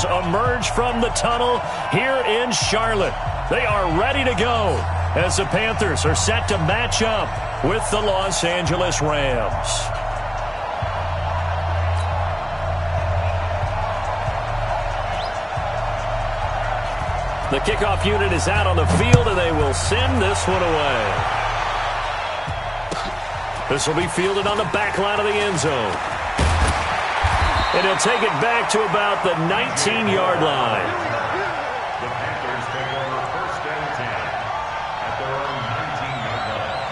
Panthers emerge from the tunnel here in Charlotte. They are ready to go as the Panthers are set to match up with the Los Angeles Rams. The kickoff unit is out on the field, and they will send this one away. This will be fielded on the back line of the end zone. And he'll take it back to about the 19-yard line. The Panthers take over first and 10 at their own 19-yard line.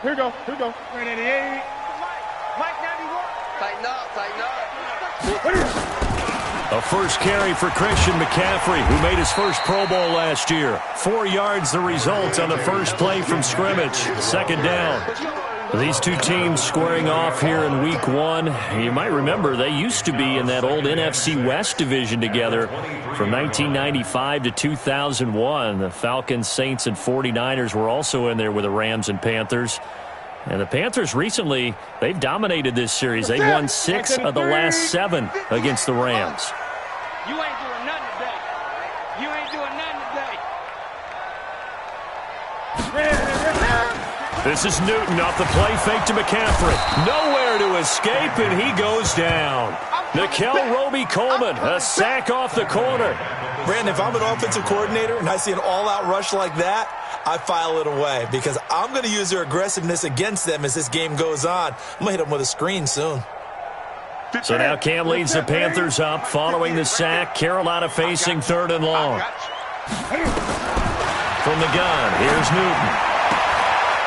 Here we go. DetroitE88's. Mike 91. Tighten up. A first carry for Christian McCaffrey, who made his first Pro Bowl last year. 4 yards the result on the first play from scrimmage. Second down. These two teams squaring off here in Week 1. You might remember they used to be in that old NFC West division together from 1995 to 2001. The Falcons, Saints, and 49ers were also in there with the Rams and Panthers. And the Panthers recently, they've dominated this series. They've won 6 of the last 7 against the Rams. You ain't doing nothing today. You ain't doing nothing today. This is Newton off the play fake to McCaffrey. Nowhere to escape, and he goes down. Nikel Roby-Coleman, a sack off the corner. Brandon, if I'm an offensive coordinator and I see an all-out rush like that, I file it away because I'm going to use their aggressiveness against them as this game goes on. I'm going to hit them with a screen soon. So now Cam leads the Panthers up following the sack. Carolina facing 3rd and long. From the gun, here's Newton.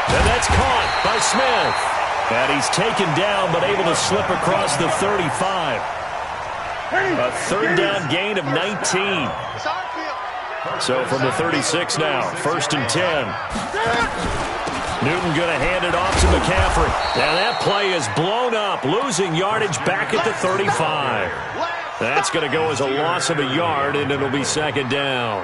And that's caught by Smith. And he's taken down but able to slip across the 35. A 3rd down gain of 19. So from the 36 now, 1st and 10. Newton going to hand it off to McCaffrey. Now that play is blown up, losing yardage back at the 35. That's going to go as a loss of a yard, and it'll be 2nd down.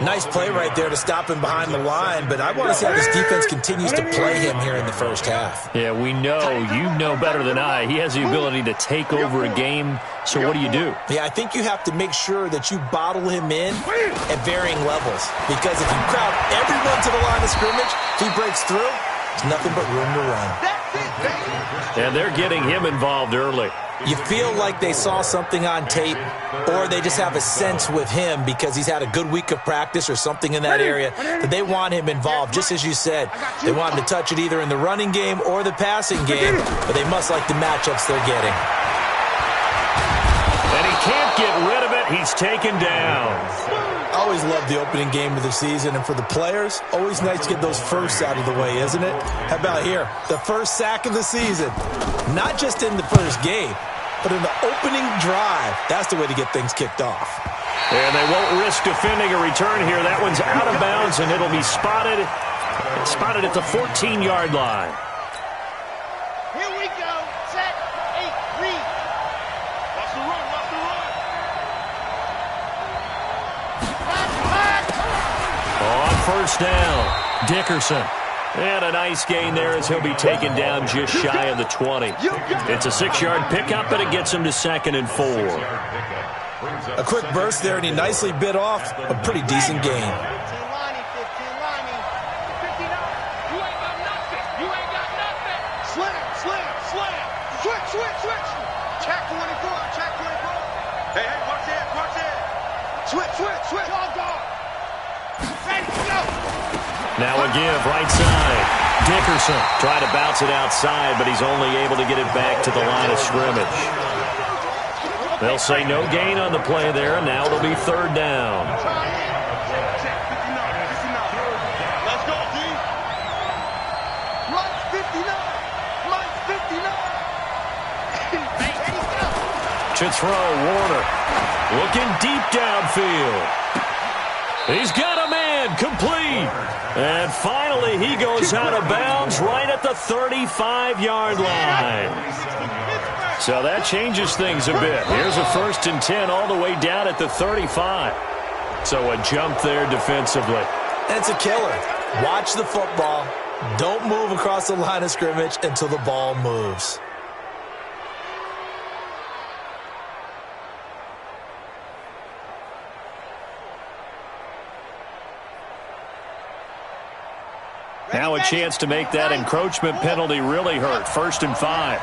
Nice play right there to stop him behind the line, but I want to see how this defense continues to play him here in the first half. Yeah, we know. You know better than I. He has the ability to take over a game, so what do you do? Yeah, I think you have to make sure that you bottle him in at varying levels, because if you crowd everyone to the line of scrimmage, if he breaks through, there's nothing but room to run. And they're getting him involved early. You feel like they saw something on tape, or they just have a sense with him because he's had a good week of practice or something in that area that they want him involved, just as you said. They want him to touch it either in the running game or the passing game, but they must like the matchups they're getting. And he can't get rid of it. He's taken down. I always love the opening game of the season, and for the players, always nice to get those firsts out of the way, isn't it? How about here? The first sack of the season. Not just in the first game, but in the opening drive. That's the way to get things kicked off. And they won't risk defending a return here. That one's out of bounds, and it'll be spotted at the 14-yard line. Here we go. Set, 8, read. Watch the run, watch the run. On first down, Dickerson. And a nice gain there as he'll be taken down just shy of the 20. It's a 6-yard pickup, but it gets him to 2nd and 4. A quick burst there, and he nicely bit off a pretty decent gain. 15 lining, 15 lining. 59. You ain't got nothing. You ain't got nothing. Slam, slam, slam. Switch, switch, switch. Check 24, check 24. Hey, watch it, watch it. Switch, switch, switch. All gone. Ready, go. Now a give, right side. Dickerson trying to bounce it outside, but he's only able to get it back to the line of scrimmage. They'll say no gain on the play there, and now it'll be 3rd down. Let's go, D. Mike's 59. Mike's 59. Ready, go. To throw, Warner. Looking deep downfield. He's got a man one, complete. And finally, he goes out of bounds right at the 35-yard line. So that changes things a bit. Here's a 1st and 10 all the way down at the 35. So a jump there defensively. It's a killer. Watch the football. Don't move across the line of scrimmage until the ball moves. Now a chance to make that encroachment penalty really hurt. 1st and 5.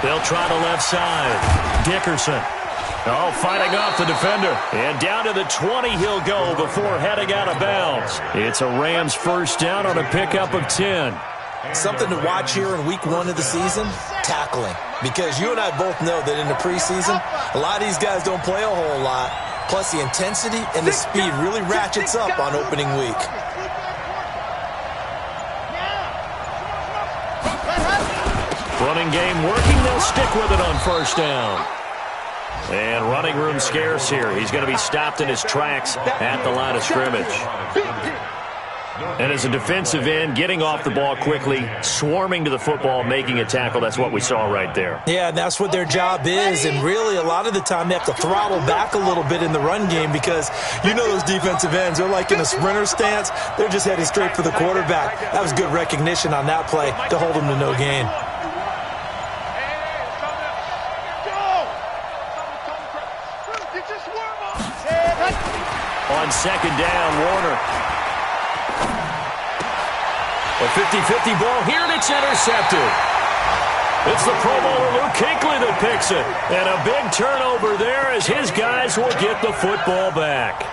They'll try the left side. Dickerson. Oh, fighting off the defender. And down to the 20 he'll go before heading out of bounds. It's a Rams 1st down on a pickup of 10. Something to watch here in week 1 of the season, tackling. Because you and I both know that in the preseason, a lot of these guys don't play a whole lot. Plus, the intensity and the speed really ratchets up on opening week. Running game working. They'll stick with it on 1st down. And running room scarce here. He's going to be stopped in his tracks at the line of scrimmage. And as a defensive end, getting off the ball quickly, swarming to the football, making a tackle, that's what we saw right there. Yeah, and that's what their job is. And really, a lot of the time, they have to throttle back a little bit in the run game because you know those defensive ends, they're like in a sprinter stance. They're just heading straight for the quarterback. That was good recognition on that play to hold them to no gain. On 2nd down, Warner. A 50-50 ball here, and it's intercepted. It's the Pro Bowler Luke Kuechly that picks it. And a big turnover there as his guys will get the football back.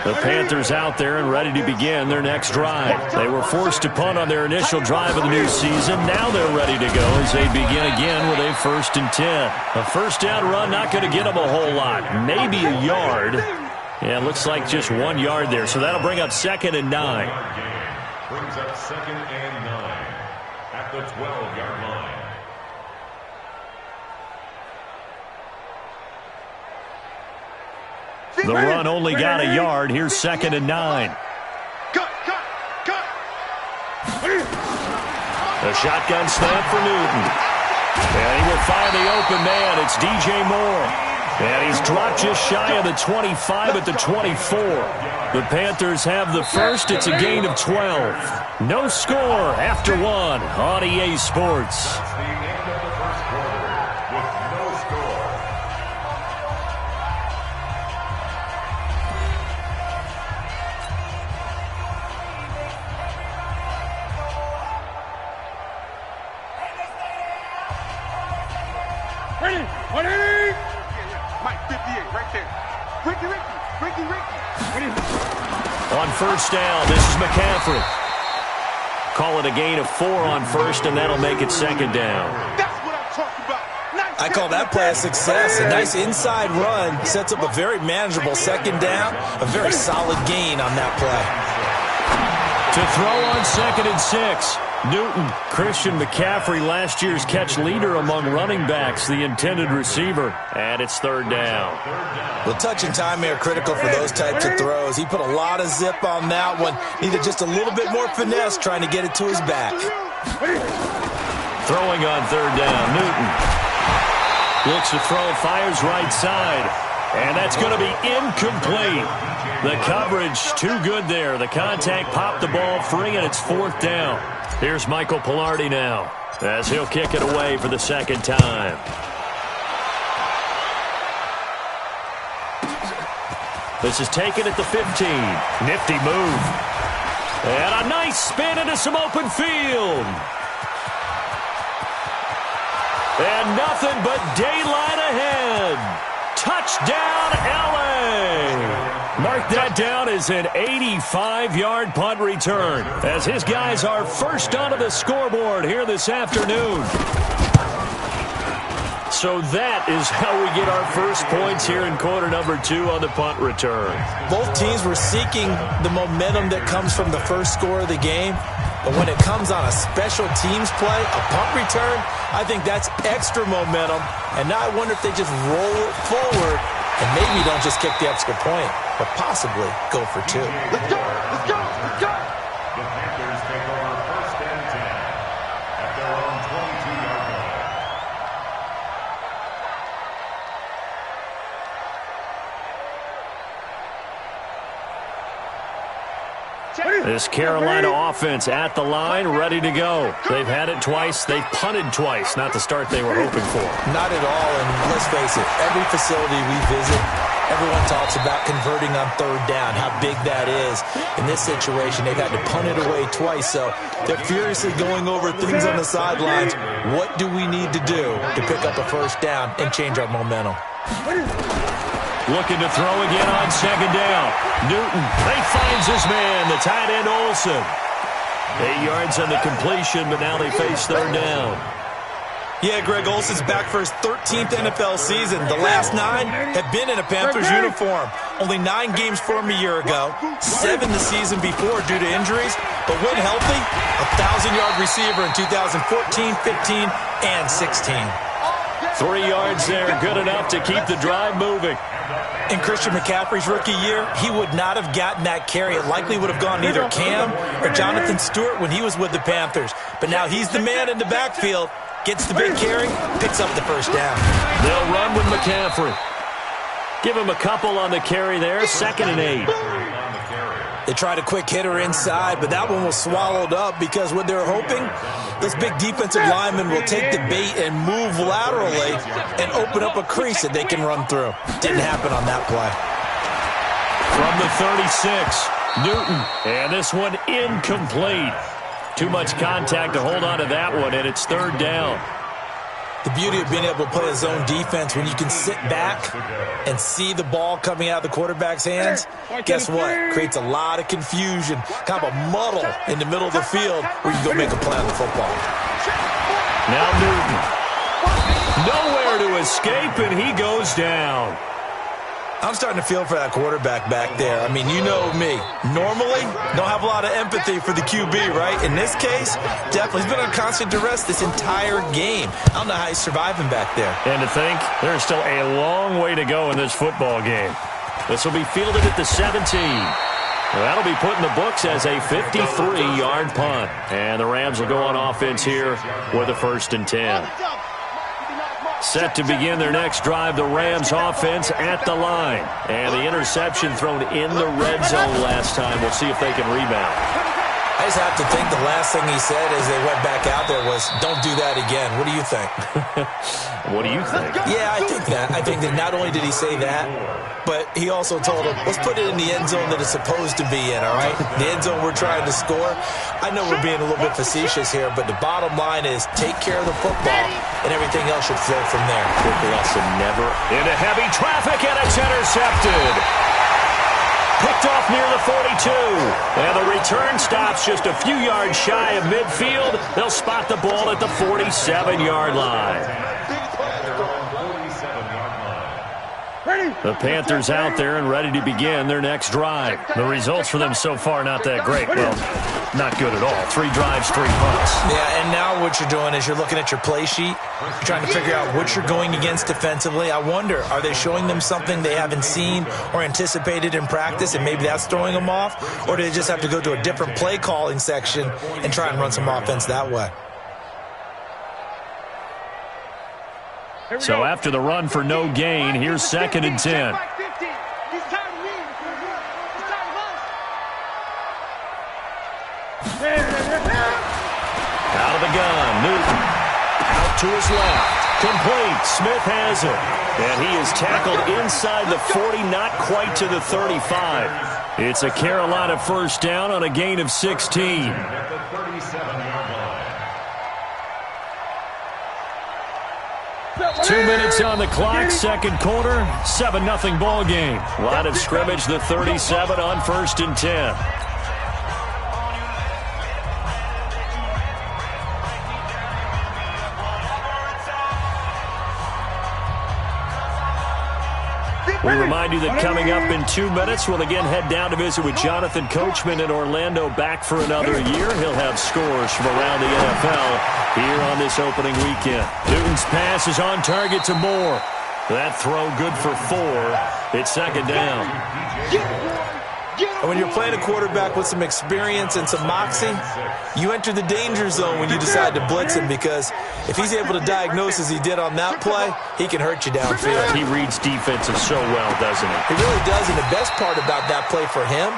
The Panthers out there and ready to begin their next drive. They were forced to punt on their initial drive of the new season. Now they're ready to go as they begin again with a 1st and 10. A 1st down run not going to get them a whole lot. Maybe a yard. Yeah, it looks like just 1 yard there. So that'll bring up 2nd and 9. Brings up 2nd and 9 at the 12-yard line. The run only got a yard. Here's 2nd and 9. Cut. A shotgun snap for Newton. And he will find the open man. It's DJ Moore. And he's dropped just shy of the 25 at the 24. The Panthers have the first. It's a gain of 12. No score after 1 on EA Sports. That's the end of the 1st quarter with no score. Ready? Mike 58, right there. Ricky. Ready? On 1st down, this is McCaffrey. Call it a gain of 4 on 1st, and that'll make it 2nd down. That's what I'm talking about. I call that play a success. A nice inside run sets up a very manageable 2nd down. A very solid gain on that play. To throw on 2nd and 6. Newton, Christian McCaffrey, last year's catch leader among running backs, the intended receiver. And it's 3rd down. The touch and time are critical for those types of throws. He put a lot of zip on that one. Needed just a little bit more finesse trying to get it to his back. Throwing on 3rd down, Newton. Looks to throw, fires right side. And that's going to be incomplete. The coverage too good there. The contact popped the ball free, and it's 4th down. Here's Michael Pilardi now as he'll kick it away for the 2nd time. This is taken at the 15. Nifty move. And a nice spin into some open field. And nothing but daylight ahead. Touchdown, L.A. Mark that down as an 85-yard punt return as his guys are first onto the scoreboard here this afternoon. So that is how we get our first points here in quarter number 2 on the punt return. Both teams were seeking the momentum that comes from the first score of the game. But when it comes on a special teams play, a punt return, I think that's extra momentum. And now I wonder if they just roll it forward and maybe don't just kick the extra point, but possibly go for 2. Let's go! Let's go! Let's go! The Panthers take over first and 10 at their own 22-yard line. This Carolina offense at the line, ready to go. They've had it twice. They've punted twice. Not the start they were hoping for. Not at all, and let's face it, every facility we visit, everyone talks about converting on 3rd down, how big that is. In this situation, they've had to punt it away twice, so they're furiously going over things on the sidelines. What do we need to do to pick up a 1st down and change our momentum? Looking to throw again on 2nd down. Newton, he finds his man, the tight end Olsen. 8 yards on the completion, but now they face 3rd down. Yeah, Greg, Olsen's back for his 13th NFL season. The last 9 have been in a Panthers uniform. Only 9 games for him a year ago, 7 the season before due to injuries. But when healthy, a 1,000-yard receiver in 2014, 15, and 16. 3 yards there, good enough to keep the drive moving. In Christian McCaffrey's rookie year, he would not have gotten that carry. It likely would have gone to either Cam or Jonathan Stewart when he was with the Panthers. But now he's the man in the backfield, gets the big carry, picks up the 1st down. They'll run with McCaffrey. Give him a couple on the carry there, 2nd and 8. They tried a quick hitter inside, but that one was swallowed up because what they're hoping, those big defensive linemen will take the bait and move laterally and open up a crease that they can run through. Didn't happen on that play. From the 36, Newton, and this one incomplete. Too much contact to hold on to that one, and it's 3rd down. The beauty of being able to play a zone defense when you can sit back and see the ball coming out of the quarterback's hands, guess what? Creates a lot of confusion, kind of a muddle in the middle of the field where you go make a play on the football. Now Newton. Nowhere to escape, and he goes down. I'm starting to feel for that quarterback back there. I mean, you know me. Normally, don't have a lot of empathy for the QB, right? In this case, definitely. He's been on constant duress this entire game. I don't know how he's surviving back there. And to think, there's still a long way to go in this football game. This will be fielded at the 17. That'll be put in the books as a 53-yard punt. And the Rams will go on offense here with a 1st and 10. Set to begin their next drive, the Rams offense at the line. And the interception thrown in the red zone last time. We'll see if they can rebound. I just have to think the last thing he said as they went back out there was, don't do that again. What do you think? What do you think? Yeah, I think that. I think that not only did he say that, but he also told him, let's put it in the end zone that it's supposed to be in, all right? The end zone we're trying to score. I know we're being a little bit facetious here, but the bottom line is take care of the football, and everything else should flow from there. Quick lesson, never into heavy traffic, and it's intercepted. Picked off near the 42. And the return stops just a few yards shy of midfield. They'll spot the ball at the 47-yard line. The Panthers out there and ready to begin their next drive. The results for them so far not that great. Well, not good at all. 3 drives, 3 punts. Yeah, and now what you're doing is you're looking at your play sheet. You're trying to figure out what you're going against defensively. I wonder, are they showing them something they haven't seen or anticipated in practice, and maybe that's throwing them off? Or do they just have to go to a different play calling section and try and run some offense that way? So after the run for no gain, here's 2nd and 10. Out of the gun, Newton. Out to his left. Complete. Smith has it. And he is tackled inside the 40, not quite to the 35. It's a Carolina 1st down on a gain of 16. 2 minutes on the clock, 2nd quarter, 7-0 ball game. Line of scrimmage, the 37 on 1st and 10. We remind you that coming up in 2 minutes, we'll again head down to visit with Jonathan Coachman in Orlando, back for another year. He'll have scores from around the NFL here on this opening weekend. Newton's pass is on target to Moore. That throw good for 4. It's second down. And when you're playing a quarterback with some experience and some moxie, you enter the danger zone when you decide to blitz him, because if he's able to diagnose as he did on that play, he can hurt you downfield. He reads defenses so well, doesn't he? He really does, and the best part about that play for him,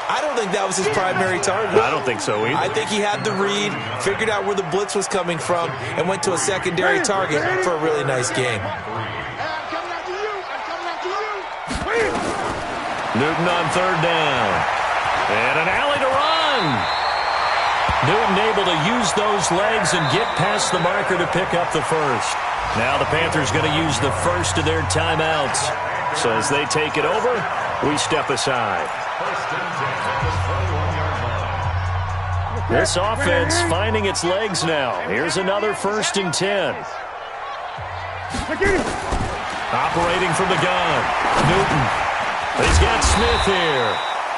I don't think that was his primary target. I don't think so either. I think he had the read, figured out where the blitz was coming from, and went to a secondary target for a really nice game. Newton on third down. And an alley to run. Newton able to use those legs and get past the marker to pick up the first. Now the Panthers going to use the first of their timeouts. So as they take it over, we step aside. This offense finding its legs now. Here's another 1st and 10. Operating from the gun. Newton. He's got Smith here.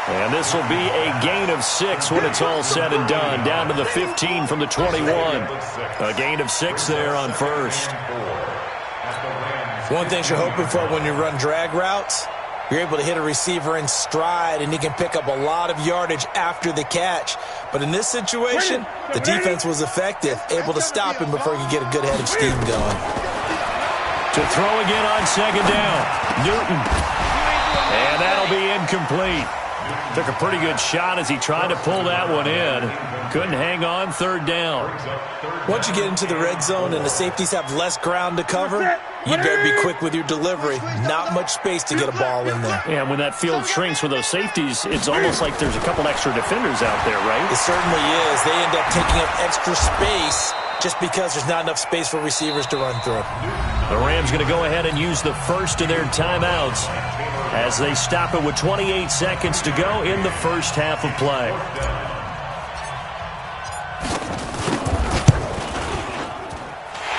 And this will be a gain of 6 when it's all said and done. Down to the 15 from the 21. A gain of 6 there on first. One thing you're hoping for when you run drag routes, you're able to hit a receiver in stride, and he can pick up a lot of yardage after the catch. But in this situation, the defense was effective, able to stop him before he could get a good head of steam going. To throw again on second down. Newton. And that'll be incomplete. Took a pretty good shot as he tried to pull that one in. Couldn't hang on, third down. Once you get into the red zone and the safeties have less ground to cover, you better be quick with your delivery. Not much space to get a ball in there. Yeah, when that field shrinks with those safeties, it's almost like there's a couple extra defenders out there, right? It certainly is. They end up taking up extra space just because there's not enough space for receivers to run through. The Rams going to go ahead and use the first of their timeouts as they stop it with 28 seconds to go in the first half of play.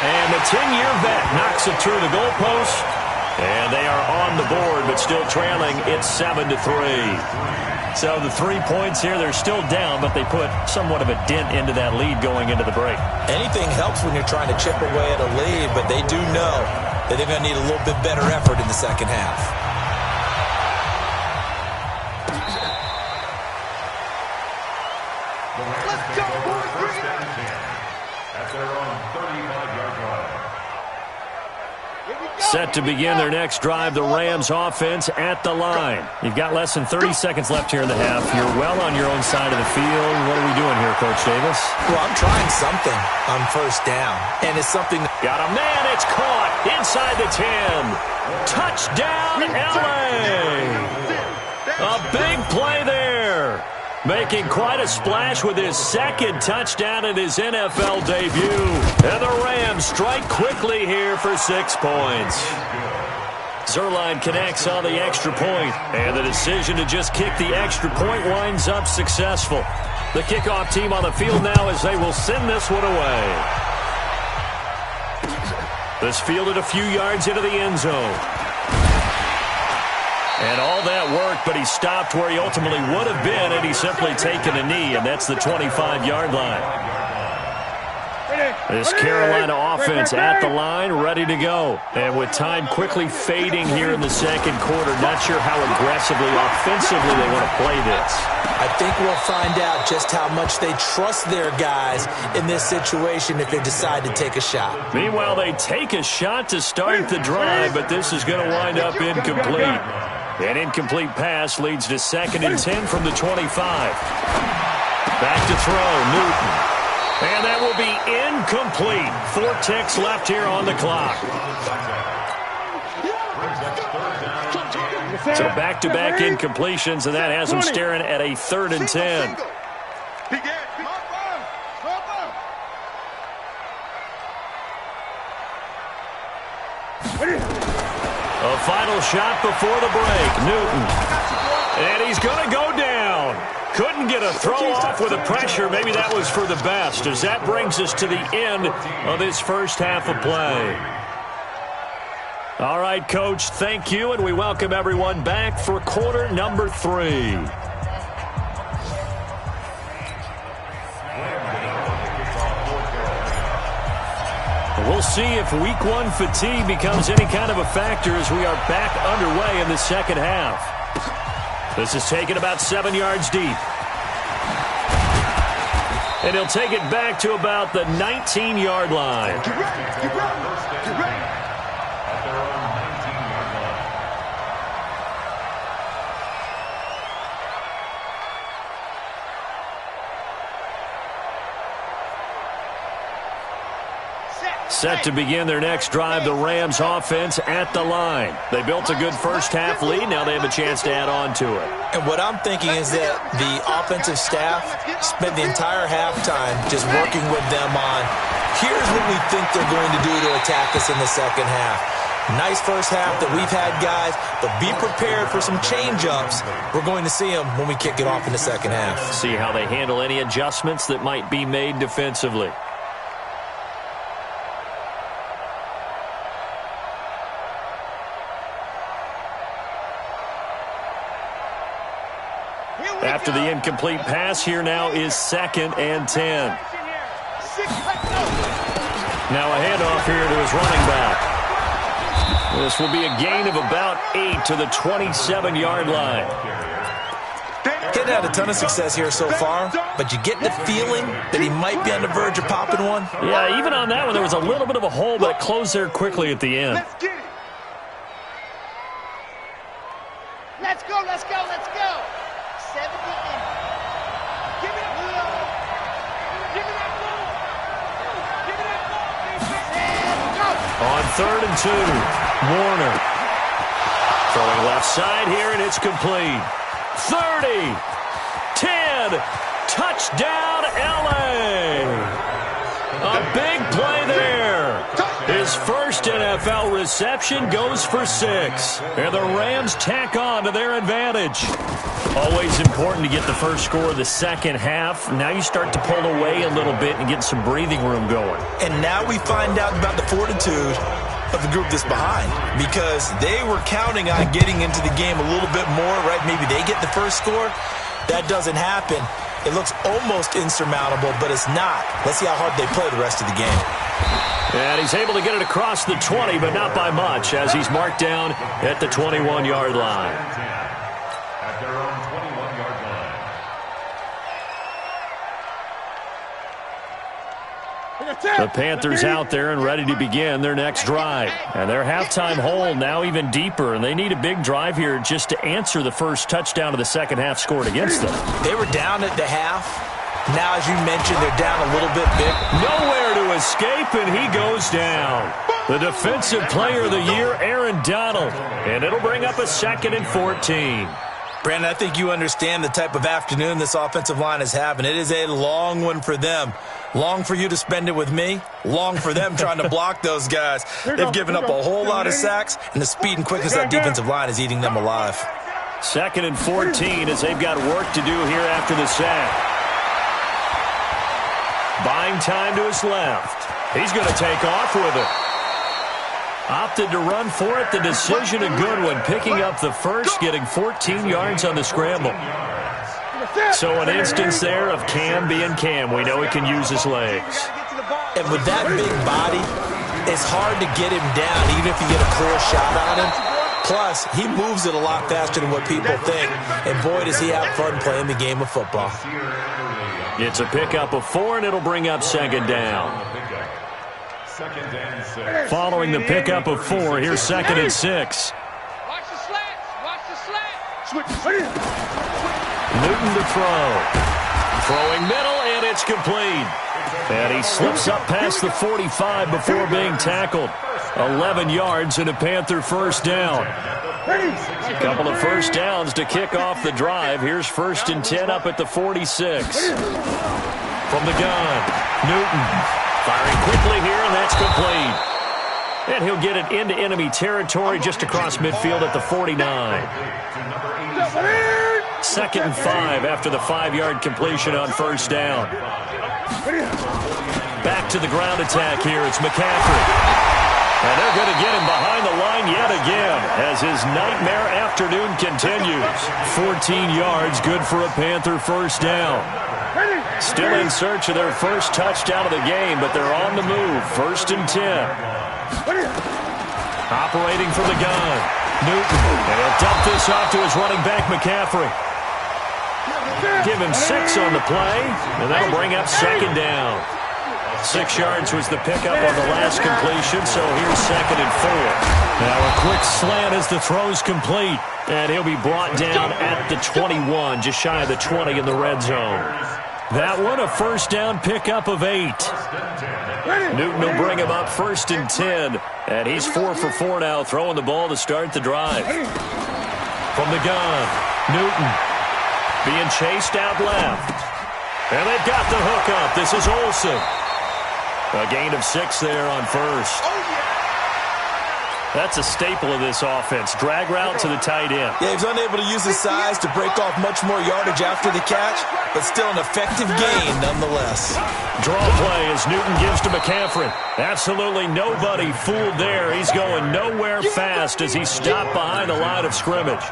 And the 10-year vet knocks it through the goalpost. And they are on the board, but still trailing. It's 7-3. So the 3 points here, they're still down, but they put somewhat of a dent into that lead going into the break. Anything helps when you're trying to chip away at a lead, but they do know that they're going to need a little bit better effort in the second half. Let's go, boys. Bring it up. At their own 35-yard line. Set to begin their next drive, the Rams offense at the line. You've got less than 30 seconds left here in the half. You're well on your own side of the field. What are we doing here, Coach Davis? Well, I'm trying something on first down, and it's something that... Got a man, it's caught inside the 10. Touchdown, L.A. A big play there. Making quite a splash with his second touchdown in his NFL debut. And the Rams strike quickly here for 6 points. Zerline connects on the extra point, and the decision to just kick the extra point winds up successful. The kickoff team on the field now as they will send this one away. This fielded a few yards into the end zone. And all that work, but he stopped where he ultimately would have been had he simply taken a knee, and that's the 25-yard line. This Carolina offense at the line, ready to go. And with time quickly fading here in the second quarter, not sure how aggressively, offensively they want to play this. I think we'll find out just how much they trust their guys in this situation if they decide to take a shot. Meanwhile, they take a shot to start the drive, but this is going to wind up incomplete. An incomplete pass leads to 2nd and 10 from the 25. Back to throw, Newton. And that will be incomplete. 4 ticks left here on the clock. So back-to-back incompletions, and that has them staring at a 3rd and 10. A final shot before the break. Newton. And he's going to go down. Couldn't get a throw off with the pressure. Maybe that was for the best, as that brings us to the end of this first half of play. All right, Coach, thank you, and we welcome everyone back for quarter number 3. We'll see if week one fatigue becomes any kind of a factor as we are back underway in the second half. This is taken about 7 yards deep. And he'll take it back to about the 19-yard line. Get ready, get ready, get ready. At their own 19-yard line. Set to begin their next drive, the Rams offense at the line. They built a good first-half lead. Now they have a chance to add on to it. And what I'm thinking is that the offensive staff spent the entire halftime just working with them on, here's what we think they're going to do to attack us in the second half. Nice first half that we've had, guys, but be prepared for some change-ups. We're going to see them when we kick it off in the second half. See how they handle any adjustments that might be made defensively. After the incomplete pass, here now is 2nd and 10. Now a handoff here to his running back. This will be a gain of about 8 to the 27-yard line. He's had a ton of success here so far, but you get the feeling that he might be on the verge of popping one. Yeah, even on that one, there was a little bit of a hole, but it closed there quickly at the end. Let's get it. Let's go, let's go, let's go. 70 in. Give it up. Give it up. Give it up. On 3rd and 2, Warner. Throwing left side here, and it's complete. 30, 10, touchdown LA. A big play there. His first NFL reception goes for 6. And the Rams tack on to their advantage. Always important to get the first score of the second half. Now you start to pull away a little bit and get some breathing room going. And now we find out about the fortitude of the group that's behind, because they were counting on getting into the game a little bit more, right? Maybe they get the first score. That doesn't happen. It looks almost insurmountable, but it's not. Let's see how hard they play the rest of the game. And he's able to get it across the 20, but not by much, as he's marked down at the 21-yard line. At their own 21-yard line. The Panthers out there and ready to begin their next drive. And their halftime hole now even deeper, and they need a big drive here just to answer the first touchdown of the second half scored against them. They were down at the half. Now, as you mentioned, they're down a little bit big. Nowhere to escape, and he goes down. The Defensive Player of the Year, Aaron Donald. And it'll bring up a 2nd and 14. Brandon, I think you understand the type of afternoon this offensive line is having. It is a long one for them. Long for you to spend it with me. Long for them trying to block those guys. They've given up a whole lot of sacks, and the speed and quickness of that defensive line is eating them alive. 2nd and 14 as they've got work to do here after the sack. Buying time to his left. He's going to take off with it. Opted to run for it. The decision a good one. Picking up the first, getting 14 yards on the scramble. So an instance there of Cam being Cam. We know he can use his legs. And with that big body, it's hard to get him down, even if you get a clear shot on him. Plus, he moves it a lot faster than what people think. And boy, does he have fun playing the game of football. It's a pickup of 4, and it'll bring up 2nd down. Following the pickup of 4, here's 2nd and 6. Watch the slats. Watch the slats. Newton to throw. Throwing middle, and it's complete. And he slips up past the 45 before being tackled. 11 yards and a Panther first down. A couple of first downs to kick off the drive. Here's 1st and 10 up at the 46. From the gun, Newton firing quickly here, and that's complete. And he'll get it into enemy territory just across midfield at the 49. 2nd and 5 after the 5-yard completion on first down. Back to the ground attack here. It's McCaffrey. And they're going to get him behind the line yet again as his nightmare afternoon continues. 14 yards, good for a Panther first down. Still in search of their first touchdown of the game, but they're on the move. 1st and 10. Operating from the gun. Newton. And he'll dump this off to his running back, McCaffrey. Give him 6 on the play, and that'll bring up 2nd down. 6 yards was the pickup on the last completion, so here's 2nd and 4. Now a quick slant as the throw's complete, and he'll be brought down at the 21, just shy of the 20 in the red zone. That one, a 1st down pickup of 8. Newton will bring him up 1st and 10, and he's 4 for 4 now, throwing the ball to start the drive. From the gun, Newton being chased out left. And they've got the hook up. This is Olsen. A gain of 6 there on 1st. That's a staple of this offense. Drag route to the tight end. Yeah, he's unable to use his size to break off much more yardage after the catch, but still an effective gain nonetheless. Draw play as Newton gives to McCaffrey. Absolutely nobody fooled there. He's going nowhere fast as he's stopped behind the line of scrimmage.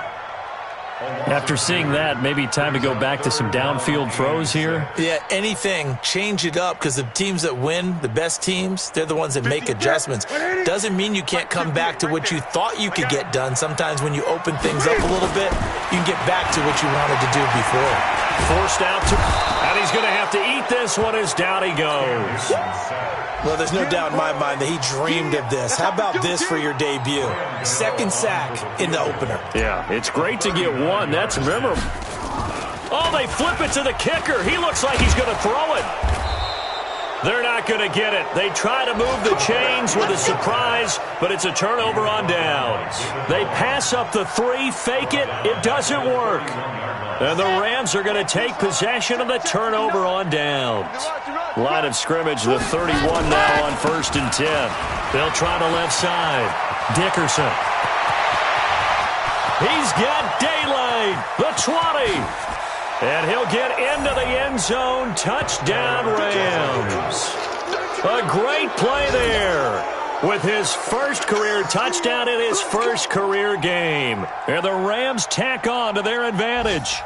After seeing that, maybe time to go back to some downfield throws here. Yeah, anything. Change it up, because the teams that win, the best teams, they're the ones that make adjustments. Doesn't mean you can't come back to what you thought you could get done. Sometimes when you open things up a little bit, you can get back to what you wanted to do before. Forced out to, and he's going to have to eat this one as down he goes. Well, there's no doubt in my mind that he dreamed of this. How about this for your debut? 2nd sack in the opener. Yeah, it's great to get one. That's memorable. Oh, they flip it to the kicker. He looks like he's going to throw it. They're not going to get it. They try to move the chains with a surprise, but it's a turnover on downs. They pass up the 3, fake it. It doesn't work. And the Rams are going to take possession of the turnover on downs. Line of scrimmage, the 31 now on 1st and 10. They'll try the left side. Dickerson. He's got daylight. The 20. And he'll get into the end zone. Touchdown, Rams. A great play there with his first career touchdown in his first career game. And the Rams tack on to their advantage.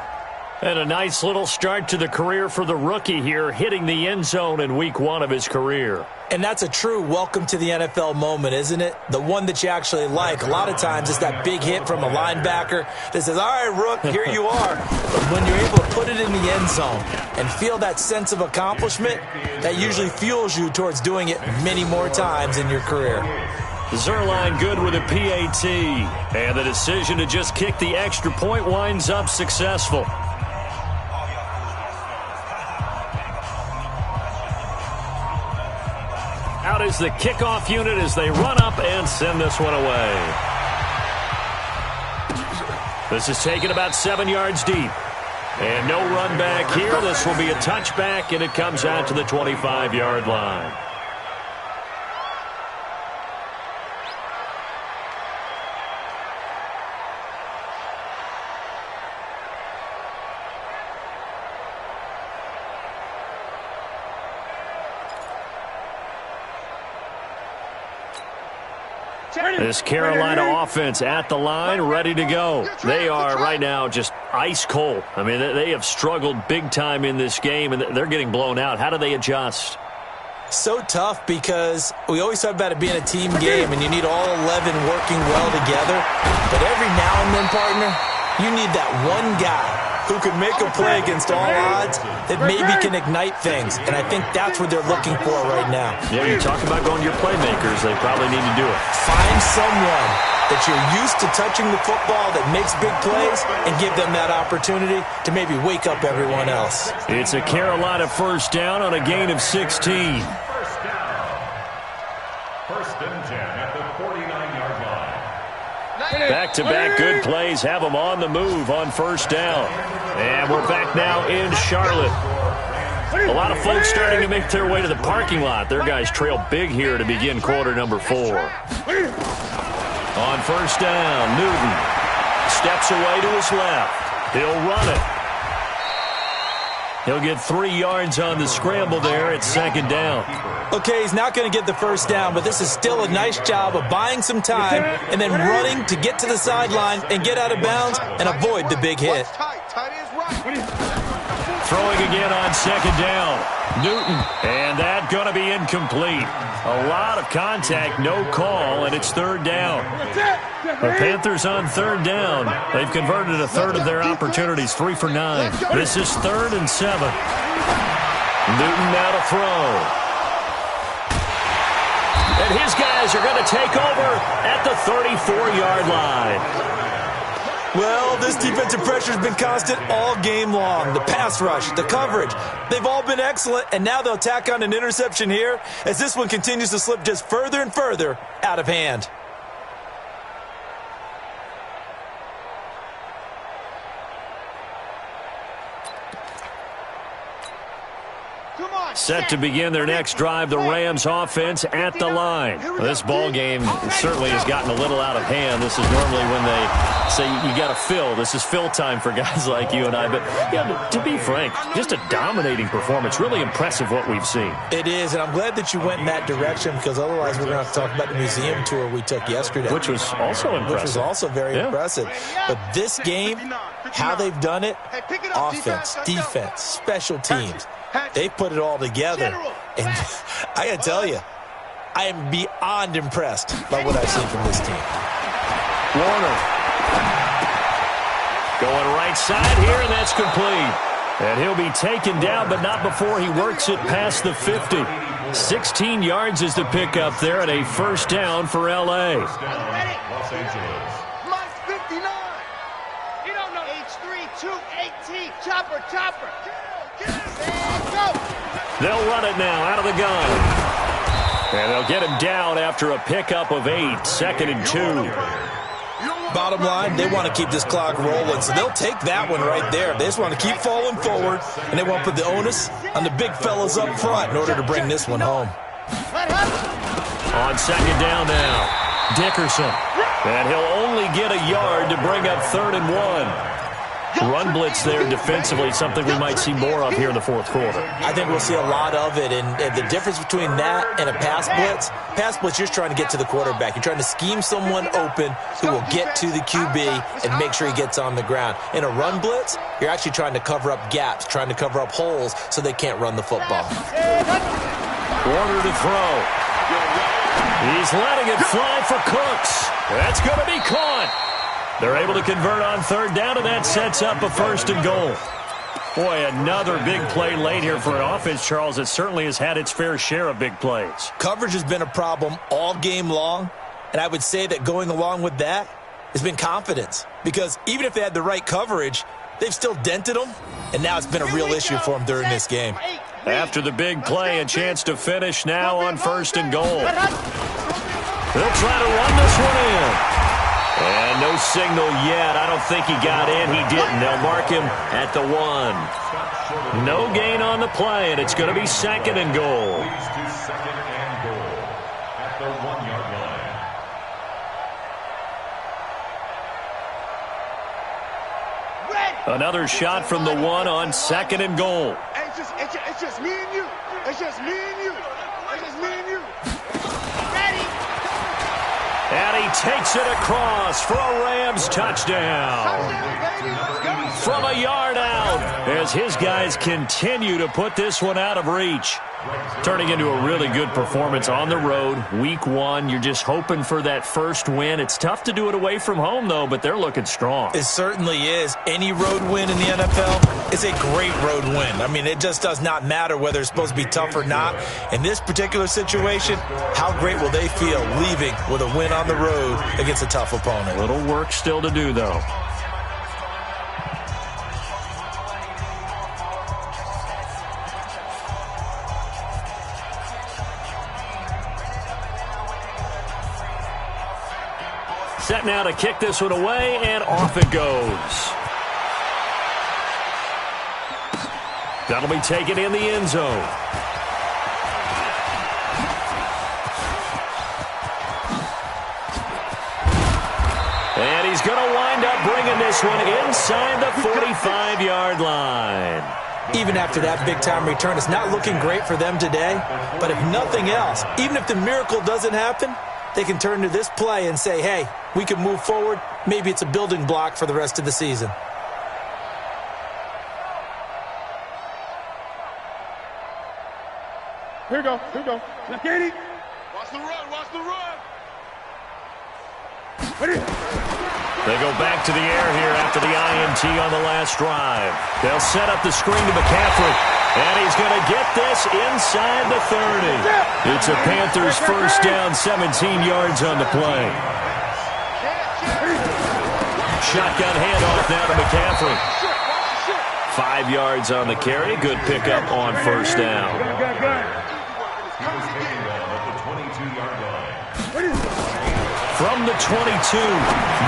And a nice little start to the career for the rookie here, hitting the end zone in week 1 of his career. And that's a true welcome to the NFL moment, isn't it? The one that you actually like. A lot of times it's that big hit from a linebacker that says, all right, Rook, here you are. But when you're able to put it in the end zone and feel that sense of accomplishment, that usually fuels you towards doing it many more times in your career. Zerline good with a PAT. And the decision to just kick the extra point winds up successful. Out is the kickoff unit as they run up and send this one away. This is taken about 7 yards deep. And no run back here. This will be a touchback, and it comes out to the 25-yard line. This Carolina offense at the line, ready to go. They are right now just ice cold. I mean, they have struggled big time in this game, and they're getting blown out. How do they adjust? So tough, because we always talk about it being a team game, and you need all 11 working well together. But every now and then, partner, you need that one guy who can make a play against all odds that maybe can ignite things. And I think that's what they're looking for right now. Yeah, you talk about going to your playmakers. They probably need to do it. Find someone that you're used to touching the football that makes big plays and give them that opportunity to maybe wake up everyone else. It's a Carolina 1st down on a gain of 16. 1st down. 1st and 10 at the 49-yard line. Back-to-back good plays have them on the move on 1st down. And we're back now in Charlotte. A lot of folks starting to make their way to the parking lot. Their guys trail big here to begin quarter number 4. On 1st down, Newton steps away to his left. He'll run it. He'll get 3 yards on the scramble there at 2nd down. Okay, he's not going to get the 1st down, but this is still a nice job of buying some time and then running to get to the sideline and get out of bounds and avoid the big hit. Tight end is right. Throwing again on second down. Newton, and that going to be incomplete. A lot of contact, no call, and it's third down. The Panthers on third down. They've converted a third of their opportunities, 3 for 9. This is 3rd and 7. Newton now to throw. And his guys are going to take over at the 34-yard line. Well, this defensive pressure has been constant all game long. The pass rush, the coverage, they've all been excellent, and now they'll tack on an interception here as this one continues to slip just further and further out of hand. Set to begin their next drive, the Rams offense at the line. This ball game certainly has gotten a little out of hand. This is normally when they say you got to fill. This is fill time for guys like you and I. But yeah, to be frank, just a dominating performance. Really impressive what we've seen. It is, and I'm glad that you went in that direction because otherwise we're going to have to talk about the museum tour we took yesterday. Which was also impressive. Which was also very impressive. But this game, how they've done it, offense, defense, special teams, they put it all together. And I got to tell you, I am beyond impressed by what I've seen from this team. Warner. Going right side here, and that's complete. And he'll be taken down, but not before he works it past the 50. 16 yards is the pickup there, and a first down for L.A. Los Angeles. Mine's 59. You don't know. H3-2-18. Chopper. They'll run it now out of the gun. And they'll get him down after a pickup of 8. 2nd and 2. Bottom line, they want to keep this clock rolling, so they'll take that one right there. They just want to keep falling forward, and they want to put the onus on the big fellas up front in order to bring this one home. On second down now, Dickerson. And he'll only get a yard to bring up 3rd and 1. Run blitz there defensively, something we might see more of here in the fourth quarter. I think we'll see a lot of it, and the difference between that and a pass blitz, you're trying to get to the quarterback. You're trying to scheme someone open who will get to the QB and make sure he gets on the ground. In a run blitz, you're actually trying to cover up gaps, trying to cover up holes so they can't run the football. Warner to throw. He's letting it fly for Cooks. That's going to be caught. They're able to convert on third down, and that sets up a 1st and goal. Boy, another big play late here for an offense, Charles, that certainly has had its fair share of big plays. Coverage has been a problem all game long, and I would say that going along with that has been confidence. Because even if they had the right coverage, they've still dented them, and now it's been a real issue for them during this game. After the big play, a chance to finish now on 1st and goal. They'll try to run this one in. And no signal yet. I don't think he got in. He didn't. They'll mark him at the 1. No gain on the play, and it's going to be 2nd and goal. Leads to 2nd and goal at the 1-yard line. Another shot from the 1 on 2nd and goal. It's just me and you. It's just me and you. It's just me and you. Ready? And he takes it across for a Rams touchdown. From a yard out, as his guys continue to put this one out of reach. Turning into a really good performance on the road. Week 1, you're just hoping for that first win. It's tough to do it away from home, though, but they're looking strong. It certainly is. Any road win in the NFL is a great road win. I mean, it just does not matter whether it's supposed to be tough or not. In this particular situation, how great will they feel leaving with a win on the road against a tough opponent? A little work still to do, though. Set now to kick this one away, and off it goes. That'll be taken in the end zone. And he's going to wind up bringing this one inside the 45-yard line. Even after that big-time return, it's not looking great for them today. But if nothing else, even if the miracle doesn't happen, they can turn to this play and say, hey, we can move forward. Maybe it's a building block for the rest of the season. Here we go. Let's get it. Watch the run. Watch the run. Ready? They go back to the air here after the INT on the last drive. They'll set up the screen to McCaffrey, and he's going to get this inside the 30. It's a Panthers first down, 17 yards on the play. Shotgun handoff now to McCaffrey. 5 yards on the carry. Good pickup on first down. He was taking off at the 22-yard line. From the 22,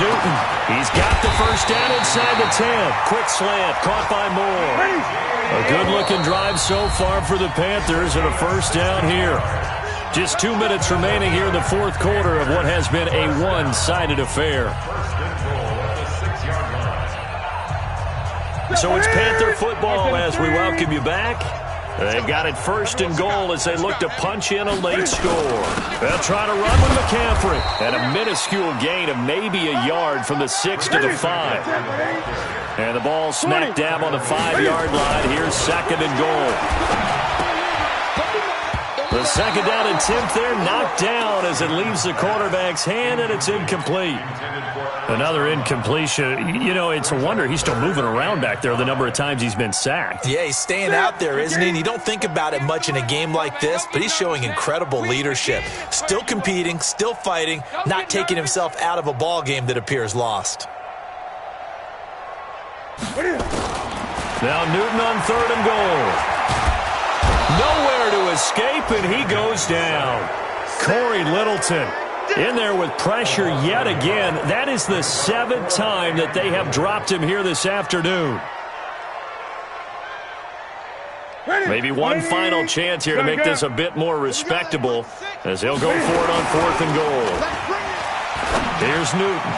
Newton. He's got the first down inside the 10. Quick slant, caught by Moore. A good-looking drive so far for the Panthers and a first down here. Just 2 minutes remaining here in the fourth quarter of what has been a one-sided affair. So it's Panther football as we welcome you back. They've got it first and goal as they look to punch in a late score. They'll try to run with McCaffrey. And a minuscule gain of maybe a yard from the 6 to the 5. And the ball smack dab on the 5-yard line. Here's second and goal. The second down attempt there knocked down as it leaves the quarterback's hand, and it's incomplete. Another incompletion. You know, it's a wonder he's still moving around back there the number of times he's been sacked. Yeah, he's staying out there, isn't he? And you don't think about it much in a game like this, but he's showing incredible leadership. Still competing, still fighting, not taking himself out of a ball game that appears lost. Now Newton on third and goal. Nowhere to escape, and he goes down. Corey Littleton in there with pressure yet again. That is the 7th time that they have dropped him here this afternoon. Maybe one final chance here to make this a bit more respectable as they'll go for it on fourth and goal. Here's Newton.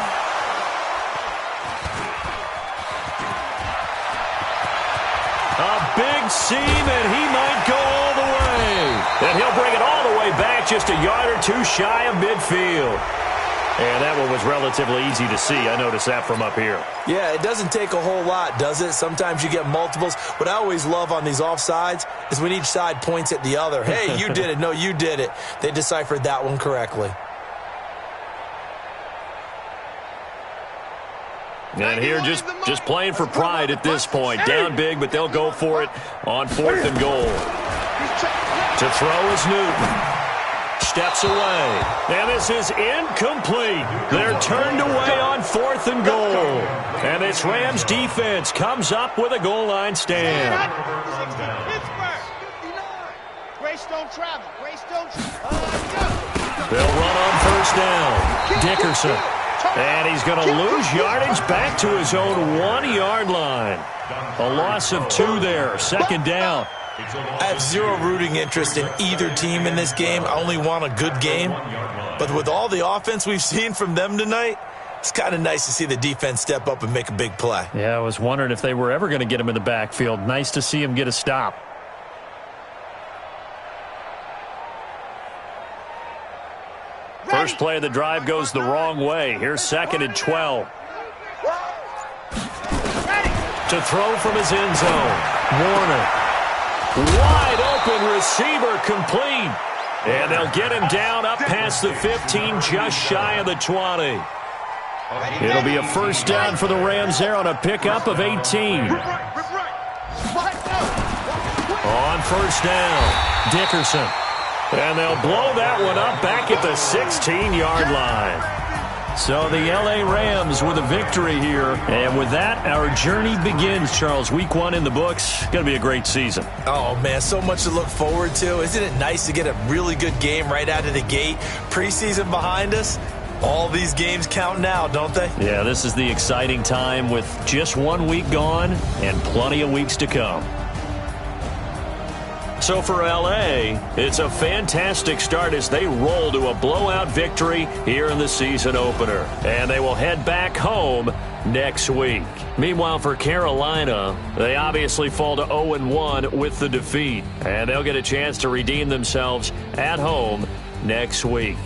A big seam, and he might go all the way. And he'll bring it all the way back, just a yard or two shy of midfield. And that one was relatively easy to see. I noticed that from up here. Yeah, it doesn't take a whole lot, does it? Sometimes you get multiples. What I always love on these offsides is when each side points at the other. Hey, you did it. No, you did it. They deciphered that one correctly. And here just playing for pride at this point. Down big, but they'll go for it on fourth and goal. To throw is Newton. Steps away. And this is incomplete. They're turned away on fourth and goal. And this Rams defense comes up with a goal line stand. Greystone travel. They'll run on first down. Dickerson. And he's going to lose yardage back to his own 1-yard line. A loss of 2 there. Second down. I have zero rooting interest in either team in this game. I only want a good game. But with all the offense we've seen from them tonight, it's kind of nice to see the defense step up and make a big play. Yeah, I was wondering if they were ever going to get him in the backfield. Nice to see him get a stop. First play of the drive goes the wrong way. Here's second and 12. To throw from his end zone. Warner. Wide open receiver complete. And they'll get him down up past the 15, just shy of the 20. It'll be a first down for the Rams there on a pickup of 18. On first down, Dickerson. And they'll blow that one up back at the 16-yard line. So the L.A. Rams with a victory here. And with that, our journey begins, Charles. Week 1 in the books. Going to be a great season. Oh, man, so much to look forward to. Isn't it nice to get a really good game right out of the gate? Preseason behind us. All these games count now, don't they? Yeah, this is the exciting time with just 1 week gone and plenty of weeks to come. So for L.A., it's a fantastic start as they roll to a blowout victory here in the season opener. And they will head back home next week. Meanwhile, for Carolina, they obviously fall to 0-1 with the defeat. And they'll get a chance to redeem themselves at home next week.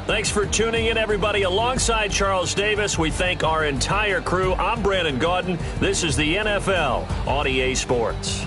Thanks for tuning in, everybody. Alongside Charles Davis, we thank our entire crew. I'm Brandon Gaudin. This is the NFL on EA Sports.